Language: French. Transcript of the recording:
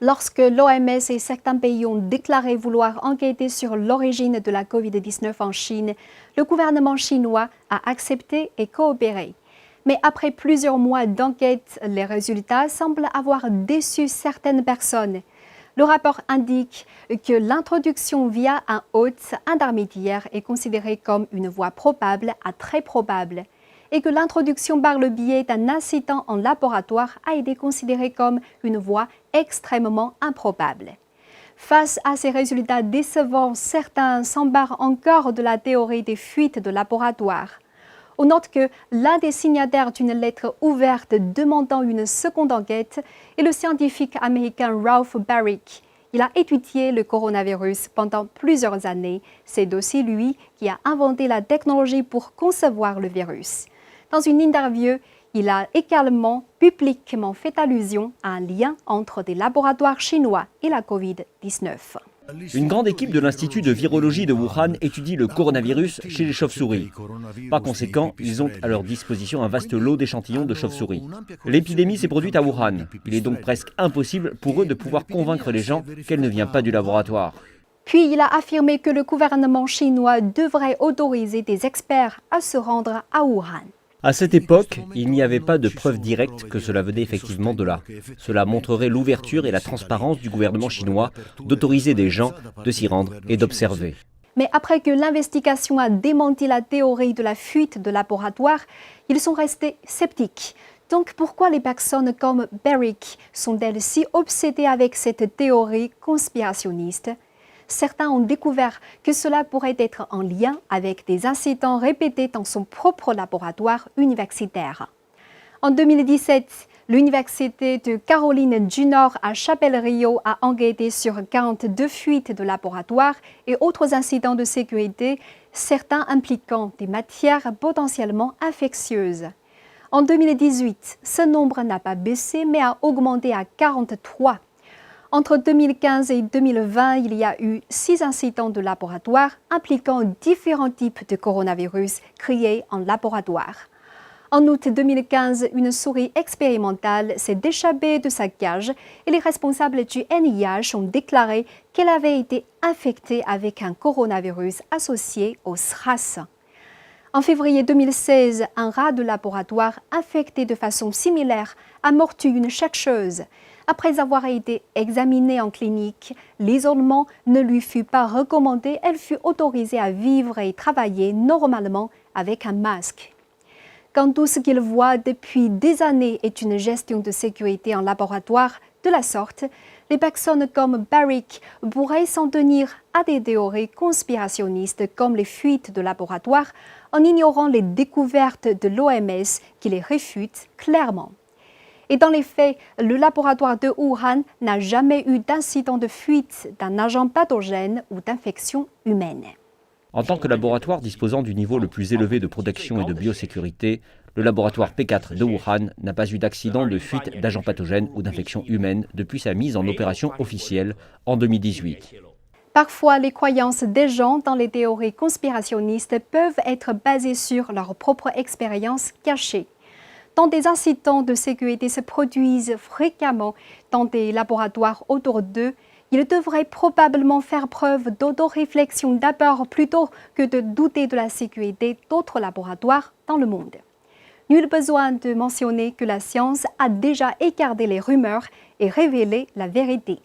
Lorsque l'OMS et certains pays ont déclaré vouloir enquêter sur l'origine de la COVID-19 en Chine, le gouvernement chinois a accepté et coopéré. Mais après plusieurs mois d'enquête, les résultats semblent avoir déçu certaines personnes. Le rapport indique que l'introduction via un hôte intermédiaire est considérée comme une voie probable à très probable, et que l'introduction par le biais d'un incitant en laboratoire a été considérée comme une voie extrêmement improbable. Face à ces résultats décevants, certains s'embarrent encore de la théorie des fuites de laboratoire. On note que l'un des signataires d'une lettre ouverte demandant une seconde enquête est le scientifique américain Ralph Baric. Il a étudié le coronavirus pendant plusieurs années. C'est aussi lui qui a inventé la technologie pour concevoir le virus. Dans une interview, il a également publiquement fait allusion à un lien entre des laboratoires chinois et la COVID-19. Une grande équipe de l'Institut de virologie de Wuhan étudie le coronavirus chez les chauves-souris. Par conséquent, ils ont à leur disposition un vaste lot d'échantillons de chauves-souris. L'épidémie s'est produite à Wuhan. Il est donc presque impossible pour eux de pouvoir convaincre les gens qu'elle ne vient pas du laboratoire. Puis il a affirmé que le gouvernement chinois devrait autoriser des experts à se rendre à Wuhan. À cette époque, il n'y avait pas de preuves directes que cela venait effectivement de là. Cela montrerait l'ouverture et la transparence du gouvernement chinois d'autoriser des gens de s'y rendre et d'observer. Mais après que l'investigation a démenti la théorie de la fuite de laboratoire, ils sont restés sceptiques. Donc pourquoi les personnes comme Baric sont-elles si obsédées avec cette théorie conspirationniste ? Certains ont découvert que cela pourrait être en lien avec des incidents répétés dans son propre laboratoire universitaire. En 2017, l'Université de Caroline du Nord à Chapelle-Rio a enquêté sur 42 fuites de laboratoire et autres incidents de sécurité, certains impliquant des matières potentiellement infectieuses. En 2018, ce nombre n'a pas baissé mais a augmenté à 43. Entre 2015 et 2020, il y a eu 6 incidents de laboratoire impliquant différents types de coronavirus créés en laboratoire. En août 2015, une souris expérimentale s'est échappée de sa cage et les responsables du NIH ont déclaré qu'elle avait été infectée avec un coronavirus associé au SRAS. En février 2016, un rat de laboratoire infecté de façon similaire a mordu une chercheuse. Après avoir été examinée en clinique, l'isolement ne lui fut pas recommandé. Elle fut autorisée à vivre et travailler normalement avec un masque. Quand tout ce qu'il voit depuis des années est une gestion de sécurité en laboratoire de la sorte, les personnes comme Baric pourraient s'en tenir à des théories conspirationnistes comme les fuites de laboratoire en ignorant les découvertes de l'OMS qui les réfutent clairement. Et dans les faits, le laboratoire de Wuhan n'a jamais eu d'incident de fuite d'un agent pathogène ou d'infection humaine. En tant que laboratoire disposant du niveau le plus élevé de protection et de biosécurité, le laboratoire P4 de Wuhan n'a pas eu d'accident de fuite d'agents pathogènes ou d'infection humaine depuis sa mise en opération officielle en 2018. Parfois, les croyances des gens dans les théories conspirationnistes peuvent être basées sur leur propre expérience cachée. Quand des incidents de sécurité se produisent fréquemment dans des laboratoires autour d'eux, ils devraient probablement faire preuve d'autoréflexion d'abord plutôt que de douter de la sécurité d'autres laboratoires dans le monde. Nul besoin de mentionner que la science a déjà écarté les rumeurs et révélé la vérité.